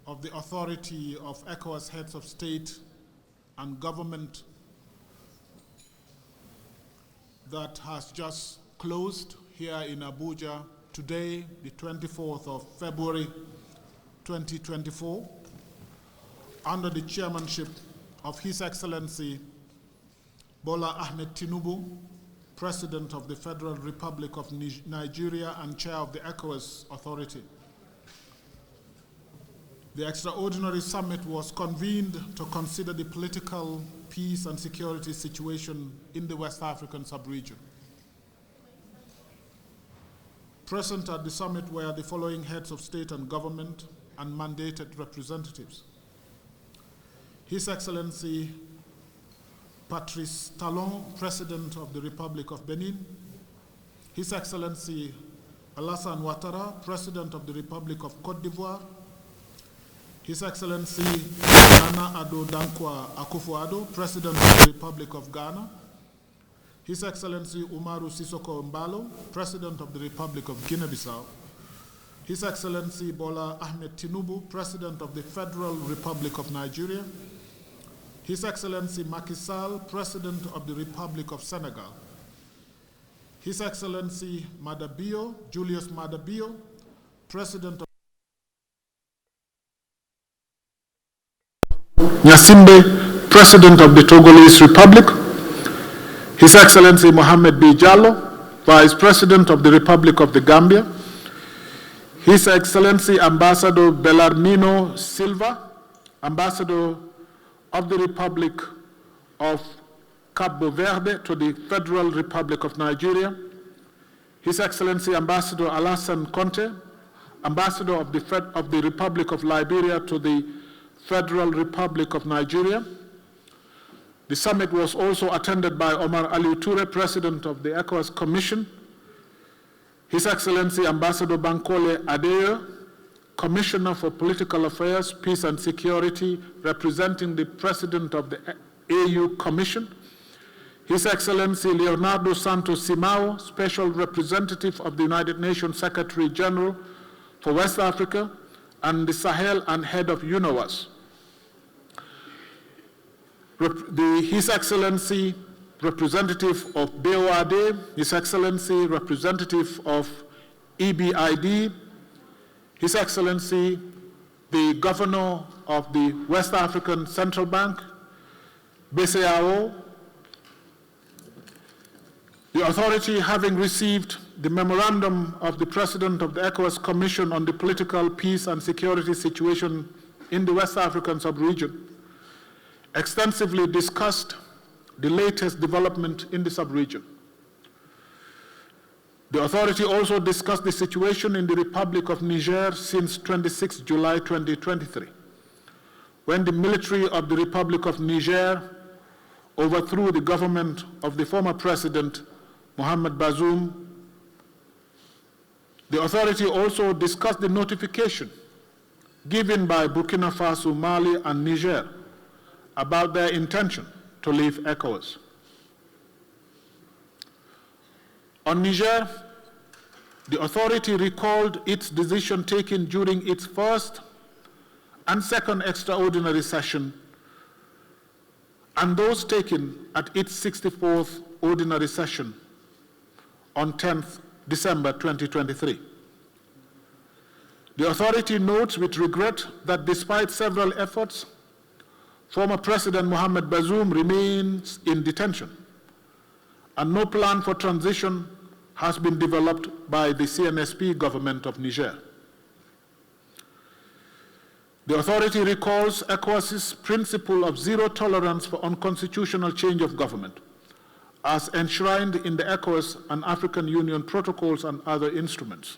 of the authority of ECOWAS heads of state and government that has just closed here in Abuja today, the 24th of February 2024, under the chairmanship of His Excellency Bola Tinubu, President of the Federal Republic of Nigeria and Chair of the ECOWAS Authority. The extraordinary summit was convened to consider the political, peace, and security situation in the West African sub-region. Present at the summit were the following heads of state and government and mandated representatives: His Excellency Patrice Talon, President of the Republic of Benin; His Excellency Alassane Ouattara, President of the Republic of Côte d'Ivoire; His Excellency Nana Addo Dankwa Akufo-Addo, President of the Republic of Ghana; His Excellency Umaru Sissoco Embalo, President of the Republic of Guinea-Bissau; His Excellency Bola Tinubu, President of the Federal Republic of Nigeria; His Excellency Macky Sall, President of the Republic of Senegal; His Excellency Madabio, Julius Madabio, President of Nyasimbe, President of the Togolese Republic; His Excellency Mohamed B. Jallo, Vice President of the Republic of the Gambia; His Excellency Ambassador Bellarmino Silva, Ambassador of the Republic of Cabo Verde to the Federal Republic of Nigeria; His Excellency Ambassador Alassane Conte, Ambassador of the Republic of Liberia to the Federal Republic of Nigeria. The summit was also attended by Omar Ali Toure, President of the ECOWAS Commission; His Excellency Ambassador Bankole Adeyo, Commissioner for Political Affairs, Peace and Security, representing the President of the AU Commission; His Excellency Leonardo Santos Simao, Special Representative of the United Nations Secretary General for West Africa and the Sahel and head of UNOWAS; His Excellency Representative of BOAD, His Excellency Representative of EBID, His Excellency the Governor of the West African Central Bank, BCAO. The authority, having received the memorandum of the President of the ECOWAS Commission on the political, peace, and security situation in the West African sub-region, extensively discussed the latest development in the sub-region. The authority also discussed the situation in the Republic of Niger since 26 July 2023, when the military of the Republic of Niger overthrew the government of the former President Mohamed Bazoum. The authority also discussed the notification given by Burkina Faso, Mali, and Niger about their intention to leave ECOWAS. On Niger, the authority recalled its decision taken during its first and second extraordinary session and those taken at its 64th ordinary session on 10th December 2023. The authority notes with regret that despite several efforts, former President Mohamed Bazoum remains in detention, and no plan for transition has been developed by the CNSP government of Niger. The authority recalls ECOWAS's principle of zero tolerance for unconstitutional change of government, as enshrined in the ECOWAS and African Union protocols and other instruments.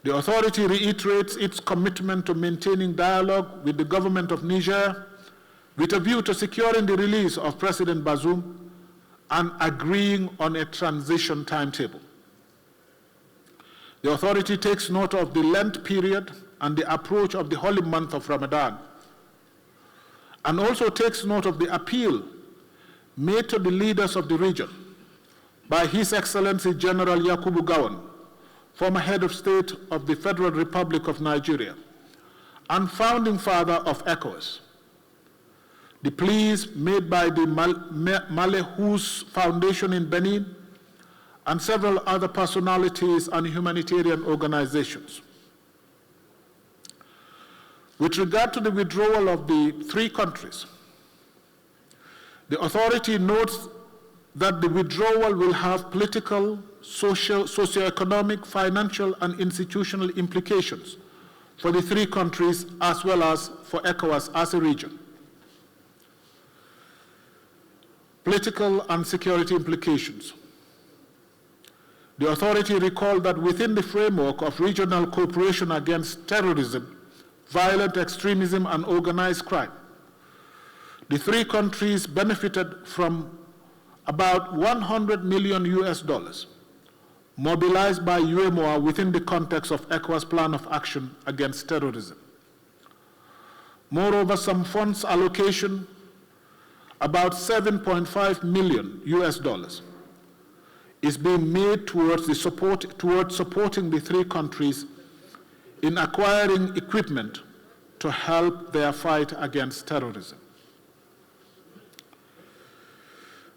The authority reiterates its commitment to maintaining dialogue with the government of Niger with a view to securing the release of President Bazoum and agreeing on a transition timetable. The authority takes note of the Lent period and the approach of the holy month of Ramadan, and also takes note of the appeal made to the leaders of the region by His Excellency General Yakubu Gowon, former head of state of the Federal Republic of Nigeria, and founding father of ECOWAS. The pleas made by the Malehous Foundation in Benin and several other personalities and humanitarian organizations. With regard to the withdrawal of the 3 countries, the authority notes that the withdrawal will have political, socio-economic, financial, and institutional implications for the 3 countries as well as for ECOWAS as a region. Political and security implications. The authority recalled that within the framework of regional cooperation against terrorism, violent extremism, and organized crime, the 3 countries benefited from about $100 million mobilized by UEMOA within the context of ECOWAS Plan of Action Against Terrorism. Moreover, some funds allocation, about $7.5 million is being made towards supporting the 3 countries in acquiring equipment to help their fight against terrorism.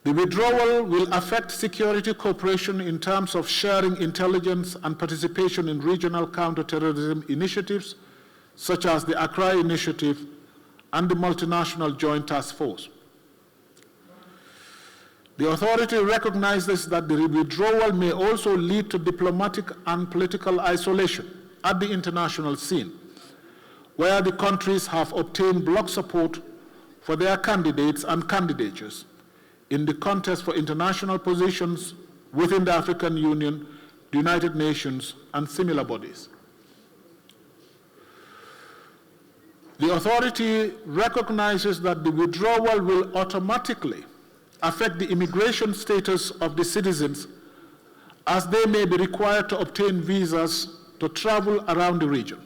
The withdrawal will affect security cooperation in terms of sharing intelligence and participation in regional counterterrorism initiatives, such as the Accra Initiative and the Multinational Joint Task Force. The authority recognizes that the withdrawal may also lead to diplomatic and political isolation at the international scene, where the countries have obtained bloc support for their candidates and candidatures in the contest for international positions within the African Union, the United Nations, and similar bodies. The authority recognizes that the withdrawal will automatically affect the immigration status of the citizens, as they may be required to obtain visas to travel around the region.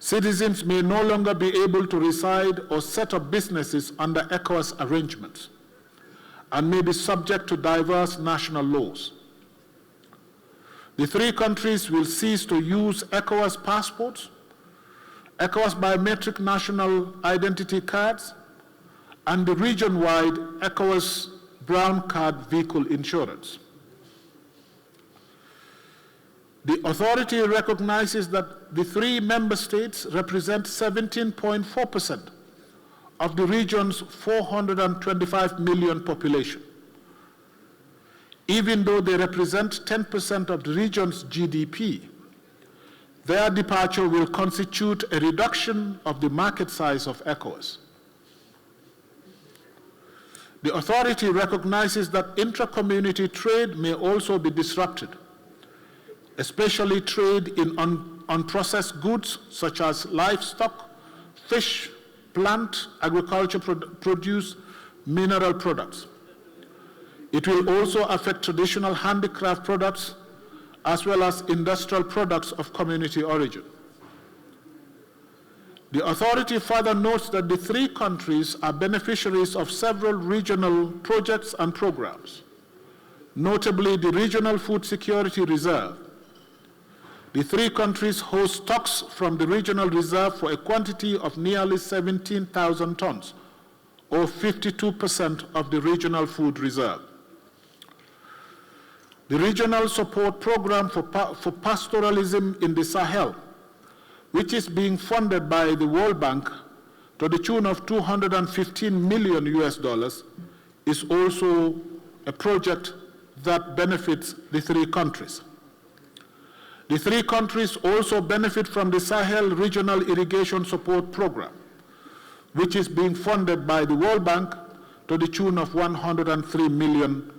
Citizens may no longer be able to reside or set up businesses under ECOWAS arrangements and may be subject to diverse national laws. The 3 countries will cease to use ECOWAS passports, ECOWAS biometric national identity cards, and the region-wide ECOWAS brown card vehicle insurance. The authority recognizes that the 3 member states represent 17.4% of the region's 425 million population. Even though they represent 10% of the region's GDP, their departure will constitute a reduction of the market size of ECOWAS. The authority recognizes that intra-community trade may also be disrupted, especially trade in unprocessed goods such as livestock, fish, plant, agriculture produce, mineral products. It will also affect traditional handicraft products as well as industrial products of community origin. The authority further notes that the 3 countries are beneficiaries of several regional projects and programs, notably the Regional Food Security Reserve. The 3 countries host stocks from the regional reserve for a quantity of nearly 17,000 tons, or 52% of the regional food reserve. The Regional Support Program for Pastoralism in the Sahel, which is being funded by the World Bank to the tune of $215 million, is also a project that benefits the 3 countries. The 3 countries also benefit from the Sahel Regional Irrigation Support Program, which is being funded by the World Bank to the tune of $103 million.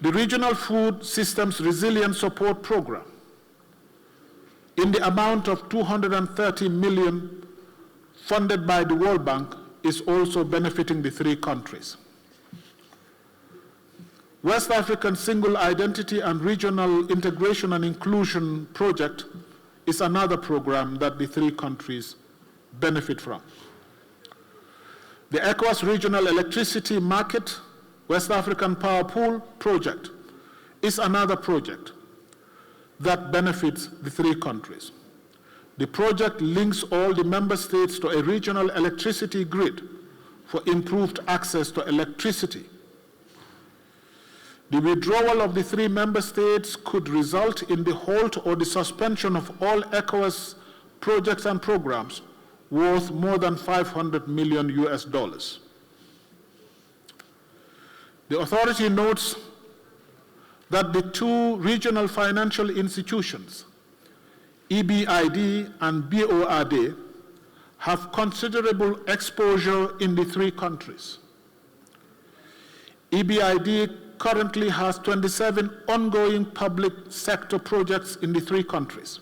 The Regional Food Systems Resilience Support Program, in the amount of $230 million funded by the World Bank, is also benefiting the 3 countries. West African Single Identity and Regional Integration and Inclusion Project is another program that the 3 countries benefit from. The ECOWAS Regional Electricity Market West African Power Pool Project is another project. that benefits the three countries. The project links all the member states to a regional electricity grid for improved access to electricity. The withdrawal of the three member states could result in the halt or the suspension of all ECOWAS projects and programs worth more than $500 million US. The authority notes that the two regional financial institutions, EBRD and BORD, have considerable exposure in the three countries. EBRD currently has 27 ongoing public sector projects in the three countries,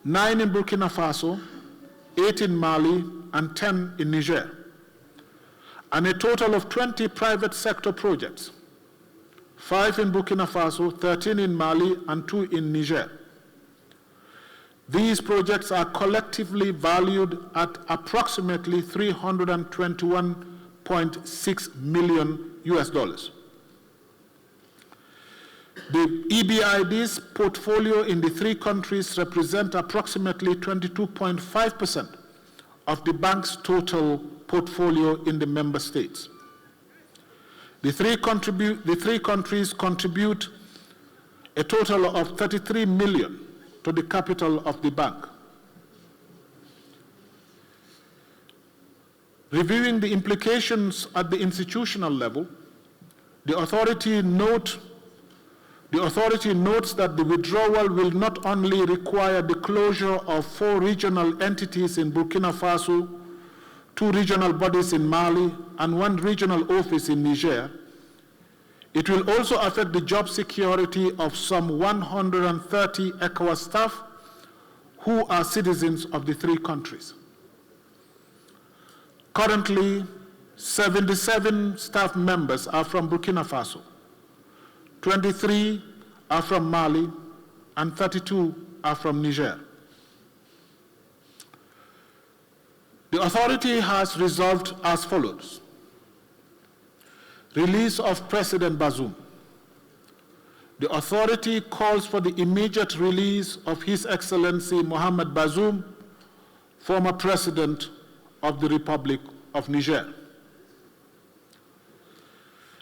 9 in Burkina Faso, 8 in Mali, and 10 in Niger, and a total of 20 private sector projects, 5 in Burkina Faso, 13 in Mali, and 2 in Niger. These projects are collectively valued at approximately $321.6 million US. The EBRD's portfolio in the three countries represent approximately 22.5% of the bank's total portfolio in the member states. The three countries contribute a total of $33 million to the capital of the bank. Reviewing the implications at the institutional level, the authority notes that the withdrawal will not only require the closure of 4 regional entities in Burkina Faso, 2 regional bodies in Mali, and 1 regional office in Niger, it will also affect the job security of some 130 ECOWAS staff who are citizens of the three countries. Currently, 77 staff members are from Burkina Faso, 23 are from Mali, and 32 are from Niger. The authority has resolved as follows. Release of President Bazoum. The authority calls for the immediate release of His Excellency Mohamed Bazoum, former President of the Republic of Niger.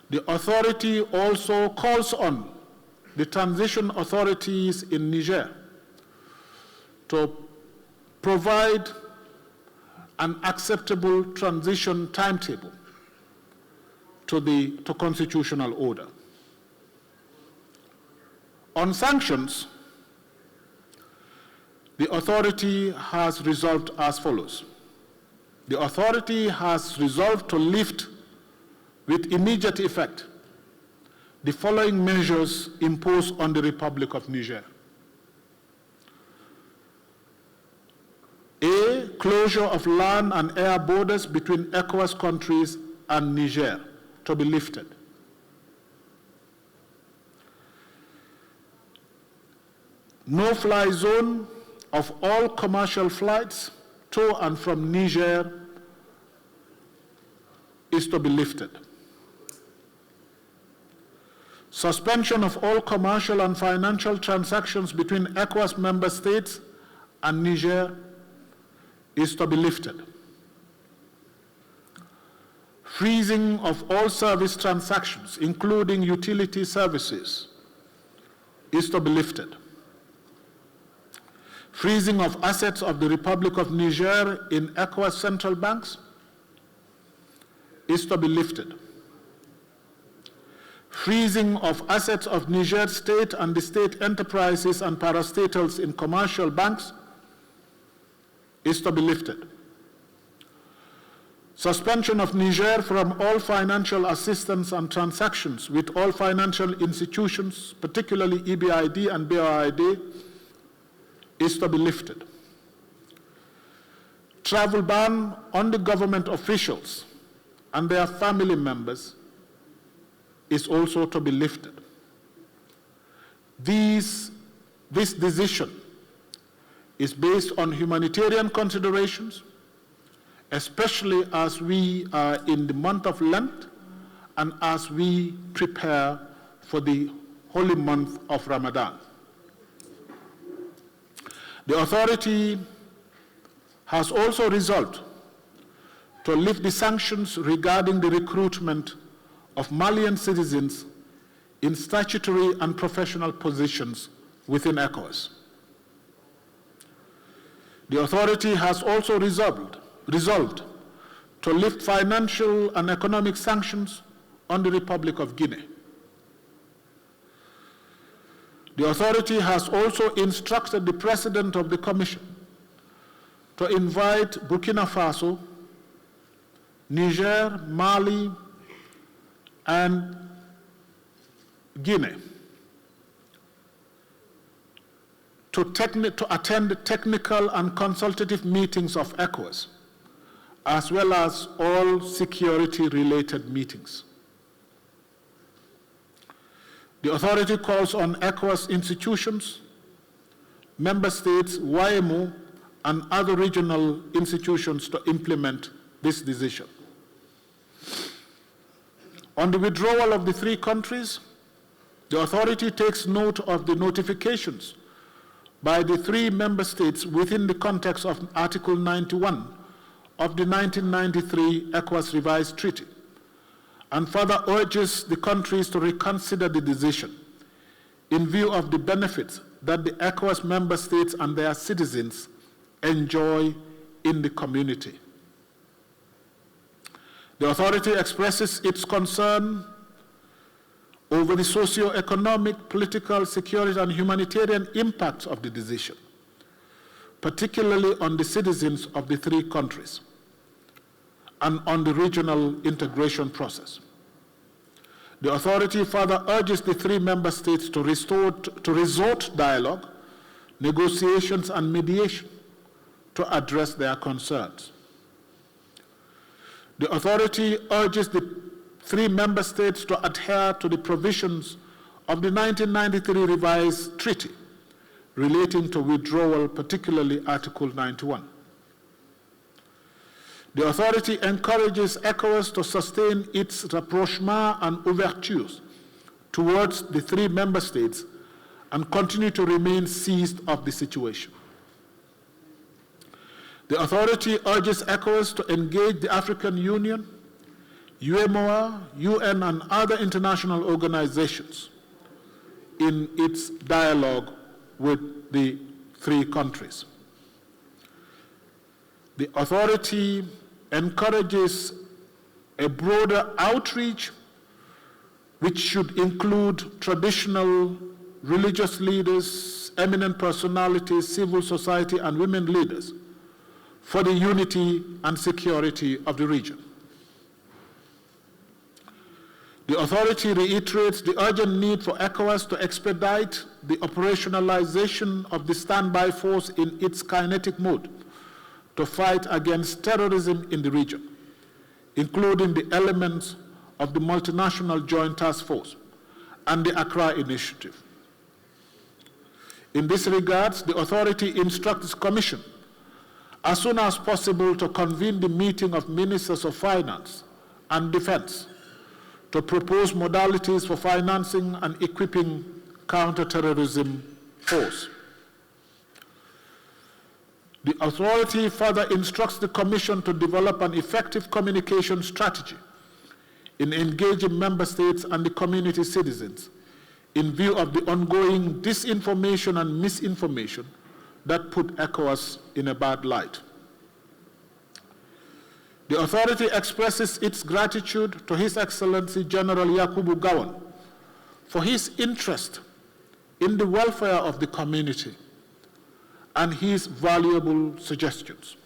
The authority also calls on the transition authorities in Niger to provide an acceptable transition timetable to constitutional order. On sanctions, the authority has resolved as follows. The authority has resolved to lift with immediate effect the following measures imposed on the Republic of Niger. A, closure of land and air borders between ECOWAS countries and Niger to be lifted. No-fly zone of all commercial flights to and from Niger is to be lifted. Suspension of all commercial and financial transactions between ECOWAS member states and Niger is to be lifted. Freezing of all service transactions, including utility services, is to be lifted. Freezing of assets of the Republic of Niger in ECOWAS central banks is to be lifted. Freezing of assets of Niger state and the state enterprises and parastatals in commercial banks is to be lifted. Suspension of Niger from all financial assistance and transactions with all financial institutions, particularly EBRD and BORD, is to be lifted. Travel ban on the government officials and their family members is also to be lifted. This decision is based on humanitarian considerations, especially as we are in the month of Lent and as we prepare for the holy month of Ramadan. The authority has also resolved to lift the sanctions regarding the recruitment of Malian citizens in statutory and professional positions within ECOWAS. The authority has also resolved to lift financial and economic sanctions on the Republic of Guinea. The authority has also instructed the President of the Commission to invite Burkina Faso, Niger, Mali, and Guinea to attend technical and consultative meetings of ECOWAS, as well as all security-related meetings. The authority calls on ECOWAS institutions, member states, YMO, and other regional institutions to implement this decision. On the withdrawal of the three countries, the authority takes note of the notifications by the three member states within the context of Article 91 of the 1993 ECOWAS revised treaty, and further urges the countries to reconsider the decision in view of the benefits that the ECOWAS member states and their citizens enjoy in the community. The authority expresses its concern over the socio-economic, political, security, and humanitarian impacts of the decision, particularly on the citizens of the three countries and on the regional integration process. The authority further urges the three member states to resort dialogue, negotiations, and mediation to address their concerns. The authority urges the three member states to adhere to the provisions of the 1993 revised treaty relating to withdrawal, particularly Article 91. The authority encourages ECOWAS to sustain its rapprochement and ouvertures towards the three member states and continue to remain seized of the situation. The authority urges ECOWAS to engage the African Union, UMOA, UN, and other international organizations in its dialogue with the three countries. The authority encourages a broader outreach which should include traditional religious leaders, eminent personalities, civil society, and women leaders for the unity and security of the region. The authority reiterates the urgent need for ECOWAS to expedite the operationalization of the standby force in its kinetic mode to fight against terrorism in the region, including the elements of the multinational joint task force and the Accra Initiative. In this regard, the authority instructs the Commission as soon as possible to convene the meeting of Ministers of Finance and Defense to propose modalities for financing and equipping counter-terrorism force. The authority further instructs the Commission to develop an effective communication strategy in engaging member states and the community citizens in view of the ongoing disinformation and misinformation that put ECOWAS in a bad light. The authority expresses its gratitude to His Excellency General Yakubu Gowon for his interest in the welfare of the community and his valuable suggestions.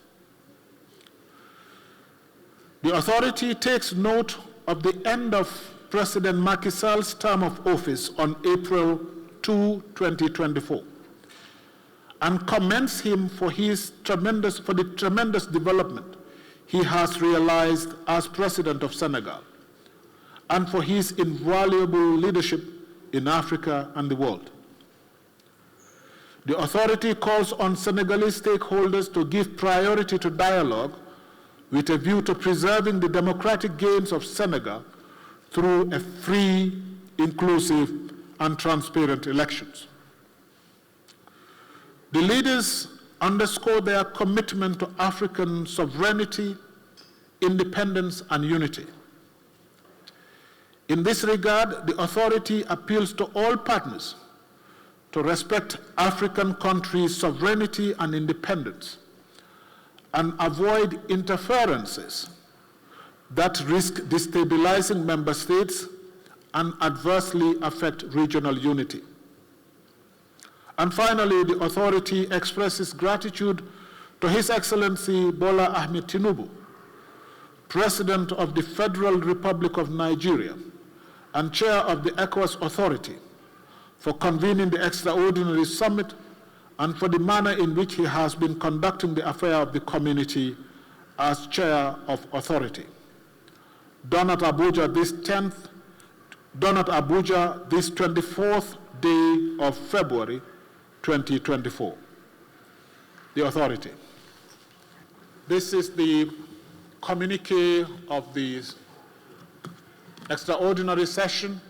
The authority takes note of the end of President Macky Sall's term of office on April 2, 2024, and commends him for the tremendous development he has realized as President of Senegal, and for his invaluable leadership in Africa and the world. The authority calls on Senegalese stakeholders to give priority to dialogue with a view to preserving the democratic gains of Senegal through a free, inclusive, and transparent elections. The leaders underscore their commitment to African sovereignty, independence, and unity. In this regard, the authority appeals to all partners to respect African countries' sovereignty and independence and avoid interferences that risk destabilizing member states and adversely affect regional unity. And finally, the authority expresses gratitude to His Excellency Bola Tinubu, President of the Federal Republic of Nigeria and Chair of the ECOWAS Authority, for convening the extraordinary summit and for the manner in which he has been conducting the affair of the community as Chair of Authority. Done at Abuja this 24th day of February 2024. The authority. This is the communique of the extraordinary session